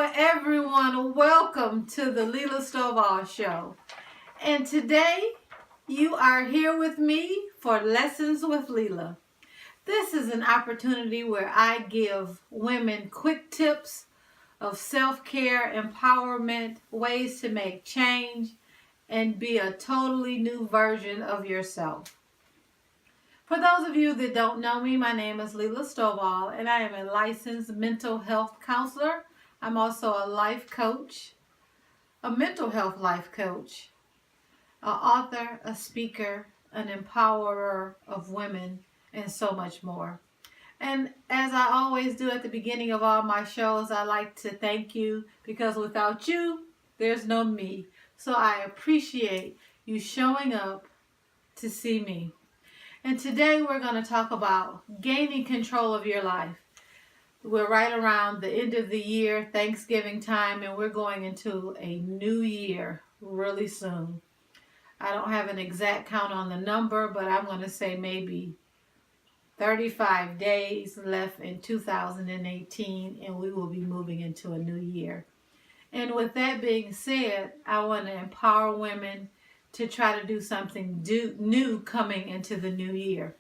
everyone. Welcome to the Lela Show. And today you are here with me for Lessons with Lela. This is an opportunity where I give women quick tips of self-care, empowerment, ways to make change, and be a totally new version of yourself. For those of you that don't know me, my name is Lela Stovall, and I am a licensed mental health counselor. I'm also a life coach, a mental health life coach, an author, a speaker, an empowerer of women, and so much more. And as I always do at the beginning of all my shows, I like to thank you because without you, there's no me. So I appreciate you showing up to see me. And today we're going to talk about gaining control of your life. We're right around the end of the year, Thanksgiving time, and we're going into a new year really soon. I don't have an exact count on the number, but I'm going to say maybe 35 days left in 2018, and we will be moving into a new year. And with that being said, I want to empower women to try to do something new coming into the new year.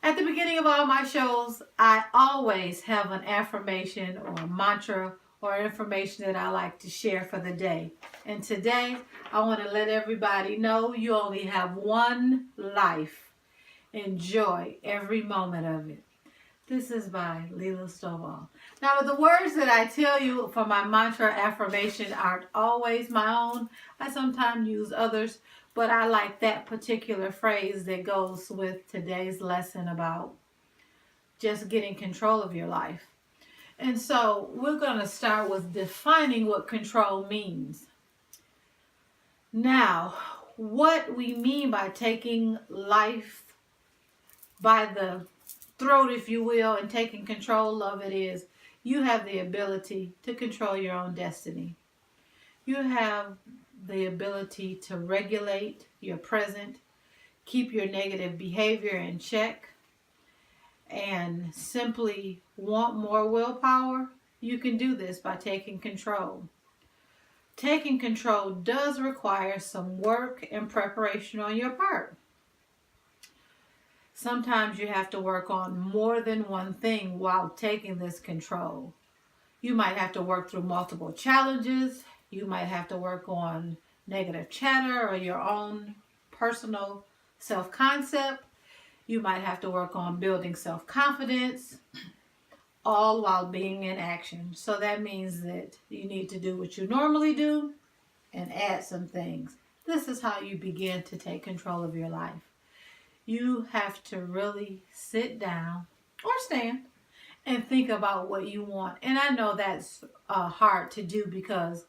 At the beginning of all my shows, I always have an affirmation or a mantra or information that I like to share for the day. And today, I want to let everybody know you only have one life. Enjoy every moment of it. This is by Lela Stovall. Now, the words that I tell you for my mantra affirmation aren't always my own. I sometimes use others, but I like that particular phrase that goes with today's lesson about just getting control of your life. And so we're going to start with defining what control means. Now, what we mean by taking life by the throat, if you will, and taking control of it is you have the ability to control your own destiny. You have the ability to regulate your present, keep your negative behavior in check, and simply want more willpower. You can do this by taking control. Taking control does require some work and preparation on your part. Sometimes you have to work on more than one thing while taking this control. You might have to work through multiple challenges. You might have to work on negative chatter or your own personal self-concept. You might have to work on building self-confidence, all while being in action. So that means that you need to do what you normally do and add some things. This is how you begin to take control of your life. You have to really sit down or stand and think about what you want. And I know that's hard to do because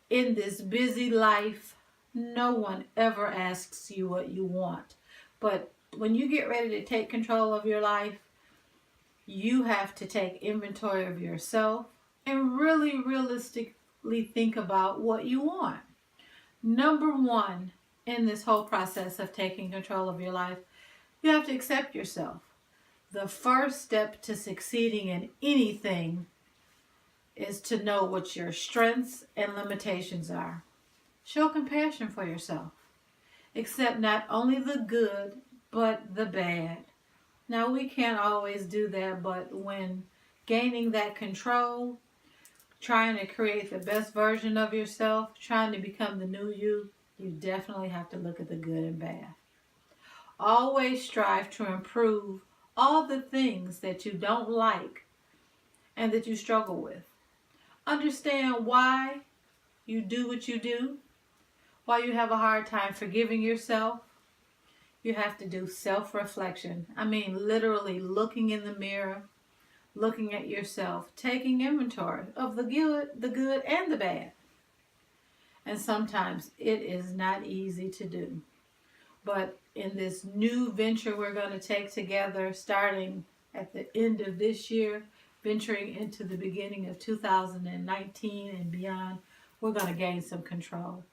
in this busy life, no one ever asks you what you want. But when you get ready to take control of your life, you have to take inventory of yourself and really realistically think about what you want. Number one, in this whole process of taking control of your life, you have to accept yourself. The first step to succeeding in anything is to know what your strengths and limitations are. Show compassion for yourself. Accept not only the good, but the bad. Now, we can't always do that, but when gaining that control, trying to create the best version of yourself, trying to become the new you, you definitely have to look at the good and bad. Always strive to improve all the things that you don't like and that you struggle with. Understand why you do what you do, why you have a hard time forgiving yourself. You have to do self-reflection. I mean, literally looking in the mirror, looking at yourself, taking inventory of the good and the bad. And sometimes it is not easy to do. But in this new venture we're going to take together, starting at the end of this year, venturing into the beginning of 2019 and beyond, we're going to gain some control.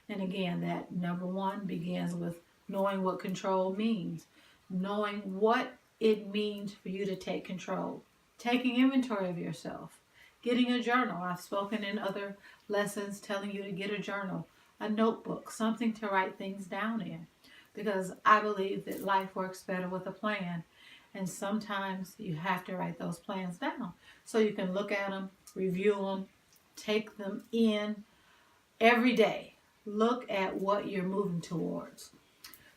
And again, that number one begins with knowing what control means, knowing what it means for you to take control, taking inventory of yourself, Getting a journal. I've spoken in other lessons telling you to get a journal, a notebook, something to write things down in. Because I believe that life works better with a plan. And sometimes you have to write those plans down so you can look at them, review them, take them in every day. Look at what you're moving towards.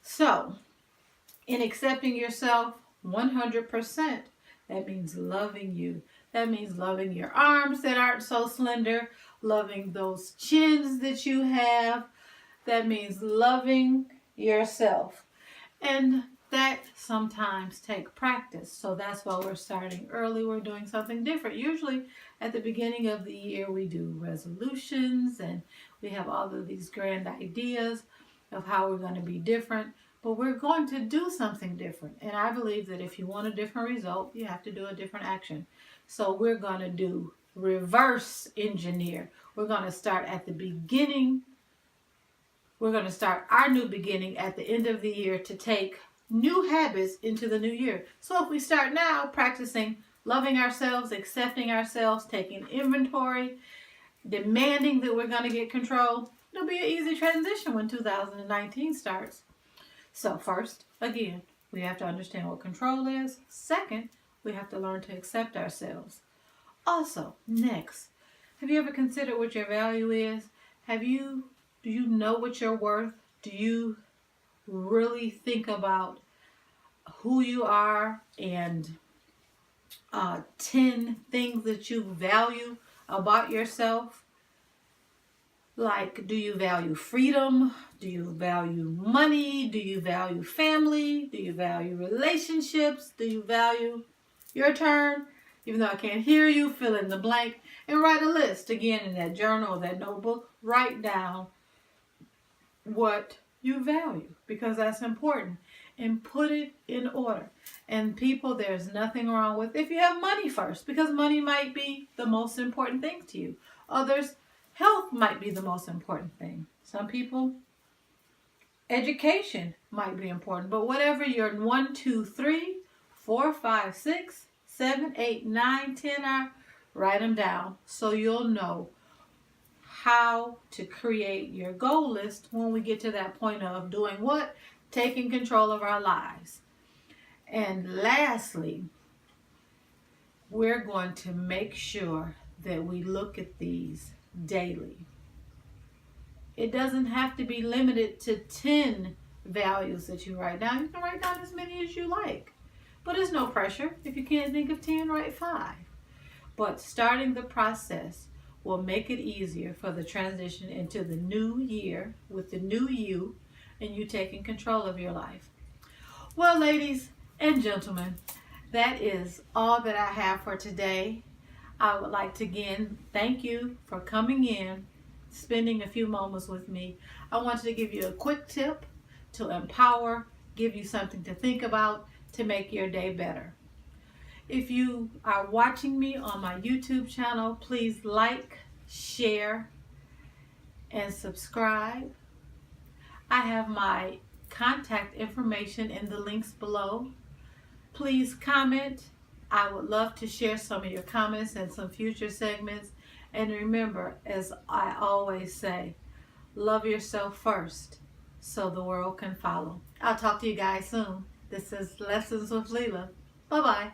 So, in accepting yourself 100%, that means loving you. That means loving your arms that aren't so slender, loving those chins that you have. That means loving yourself. And that sometimes take practice. So that's why we're starting early. We're doing something different. Usually at the beginning of the year, we do resolutions and we have all of these grand ideas of how we're going to be different. But we're going to do something different. And I believe that if you want a different result, you have to do a different action. So we're going to do reverse engineer. We're going to start at the beginning. We're going to start our new beginning at the end of the year to take new habits into the new year. So if we start now practicing loving ourselves, accepting ourselves, taking inventory, demanding that we're going to get control, it'll be an easy transition when 2019 starts. So first, again, we have to understand what control is. Second, we have to learn to accept ourselves. Also, next, have you ever considered what your value is? Do you know what you're worth? Do you really think about who you are and 10 things that you value about yourself? Like, do you value freedom? Do you value money? Do you value family? Do you value relationships? Do you value your turn? Even though I can't hear you, fill in the blank and write a list. Again, in that journal or that notebook, write down what you value because that's important and put it in order. And people, there's nothing wrong with if you have money first because money might be the most important thing to you. Others, health might be the most important thing. Some people, education might be important. But whatever your 1, 2, 3, 4, 5, 6, 7, 8, 9, 10 are, write them down so you'll know how to create your goal list when we get to that point of doing what? Taking control of our lives. And lastly, we're going to make sure that we look at these daily. It doesn't have to be limited to 10 values that you write down. You can write down as many as you like. But there's no pressure. If you can't think of 10, write 5. But starting the process will make it easier for the transition into the new year with the new you and you taking control of your life. Well, ladies and gentlemen, that is all that I have for today. I would like to again thank you for coming in, spending a few moments with me. I wanted to give you a quick tip to empower, give you something to think about to make your day better. If you are watching me on my YouTube channel, please like, share, and subscribe. I have my contact information in the links below. Please comment. I would love to share some of your comments in some future segments. And remember, as I always say, love yourself first so the world can follow. I'll talk to you guys soon. This is Lessons with Lela. Bye-bye.